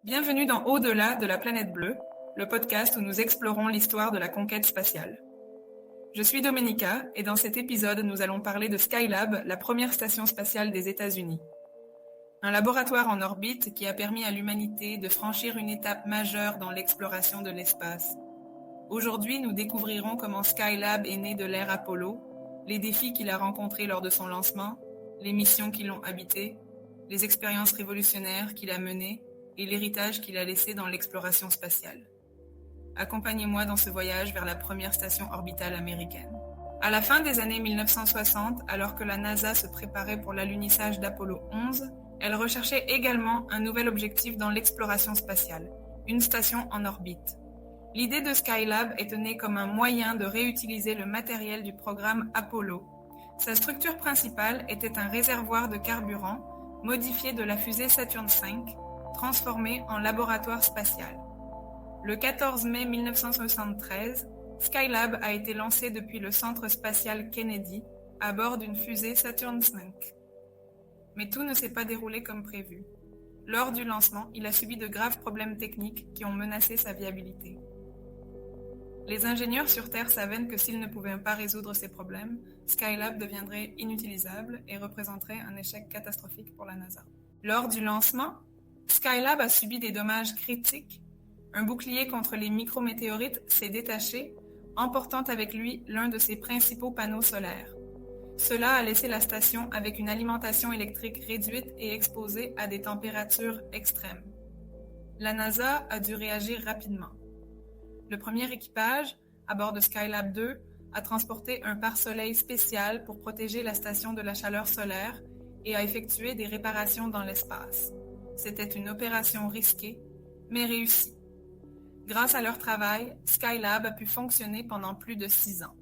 Bienvenue dans Au-delà de la planète bleue, le podcast où nous explorons l'histoire de la conquête spatiale. Je suis Domenica et dans cet épisode, nous allons parler de Skylab, la première station spatiale des États-Unis. Un laboratoire en orbite qui a permis à l'humanité de franchir une étape majeure dans l'exploration de l'espace. Aujourd'hui, nous découvrirons comment Skylab est né de l'ère Apollo, les défis qu'il a rencontrés lors de son lancement, les missions qui l'ont habité, les expériences révolutionnaires qu'il a menées et l'héritage qu'il a laissé dans l'exploration spatiale. Accompagnez-moi dans ce voyage vers la première station orbitale américaine. À la fin des années 1960, alors que la NASA se préparait pour l'alunissage d'Apollo 11, elle recherchait également un nouvel objectif dans l'exploration spatiale, une station en orbite. L'idée de Skylab était née comme un moyen de réutiliser le matériel du programme Apollo. Sa structure principale était un réservoir de carburant modifié de la fusée Saturn V, transformé en laboratoire spatial. Le 14 mai 1973, Skylab a été lancé depuis le centre spatial Kennedy à bord d'une fusée Saturn V. Mais tout ne s'est pas déroulé comme prévu. Lors du lancement, il a subi de graves problèmes techniques qui ont menacé sa viabilité. Les ingénieurs sur Terre savaient que s'ils ne pouvaient pas résoudre ces problèmes, Skylab deviendrait inutilisable et représenterait un échec catastrophique pour la NASA. Lors du lancement, Skylab a subi des dommages critiques. Un bouclier contre les micrométéorites s'est détaché, emportant avec lui l'un de ses principaux panneaux solaires. Cela a laissé la station avec une alimentation électrique réduite et exposée à des températures extrêmes. La NASA a dû réagir rapidement. Le premier équipage, à bord de Skylab 2, a transporté un pare-soleil spécial pour protéger la station de la chaleur solaire et a effectué des réparations dans l'espace. C'était une opération risquée, mais réussie. Grâce à leur travail, Skylab a pu fonctionner pendant plus de 6 ans.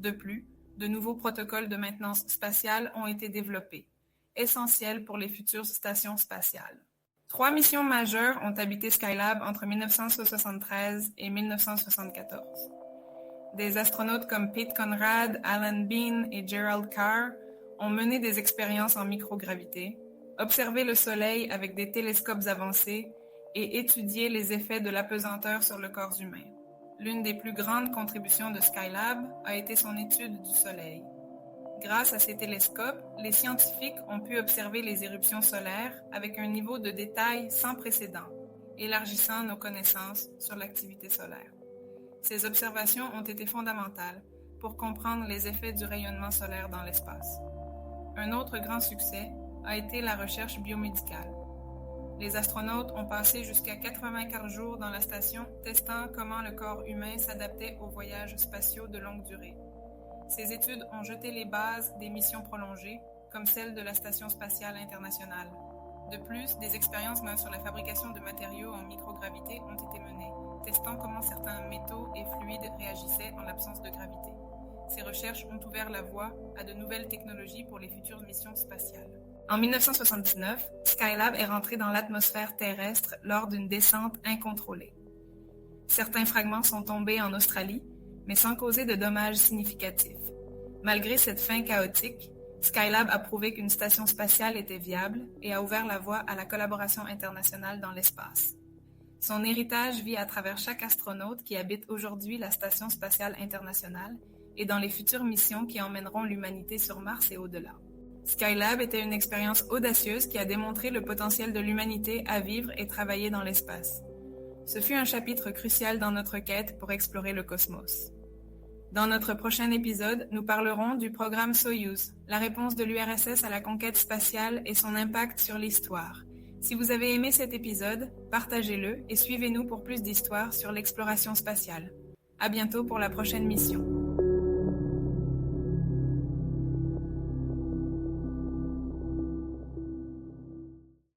De plus, de nouveaux protocoles de maintenance spatiale ont été développés, essentiels pour les futures stations spatiales. 3 missions majeures ont habité Skylab entre 1973 et 1974. Des astronautes comme Pete Conrad, Alan Bean et Gerald Carr ont mené des expériences en microgravité, observé le Soleil avec des télescopes avancés et étudié les effets de l'apesanteur sur le corps humain. L'une des plus grandes contributions de Skylab a été son étude du Soleil. Grâce à ces télescopes, les scientifiques ont pu observer les éruptions solaires avec un niveau de détail sans précédent, élargissant nos connaissances sur l'activité solaire. Ces observations ont été fondamentales pour comprendre les effets du rayonnement solaire dans l'espace. Un autre grand succès a été la recherche biomédicale. Les astronautes ont passé jusqu'à 84 jours dans la station testant comment le corps humain s'adaptait aux voyages spatiaux de longue durée. Ces études ont jeté les bases des missions prolongées, comme celle de la Station spatiale internationale. De plus, des expériences sur la fabrication de matériaux en microgravité ont été menées, testant comment certains métaux et fluides réagissaient en l'absence de gravité. Ces recherches ont ouvert la voie à de nouvelles technologies pour les futures missions spatiales. En 1979, Skylab est rentré dans l'atmosphère terrestre lors d'une descente incontrôlée. Certains fragments sont tombés en Australie, mais sans causer de dommages significatifs. Malgré cette fin chaotique, Skylab a prouvé qu'une station spatiale était viable et a ouvert la voie à la collaboration internationale dans l'espace. Son héritage vit à travers chaque astronaute qui habite aujourd'hui la Station spatiale internationale et dans les futures missions qui emmèneront l'humanité sur Mars et au-delà. Skylab était une expérience audacieuse qui a démontré le potentiel de l'humanité à vivre et travailler dans l'espace. Ce fut un chapitre crucial dans notre quête pour explorer le cosmos. Dans notre prochain épisode, nous parlerons du programme Soyouz, la réponse de l'URSS à la conquête spatiale et son impact sur l'histoire. Si vous avez aimé cet épisode, partagez-le et suivez-nous pour plus d'histoires sur l'exploration spatiale. À bientôt pour la prochaine mission.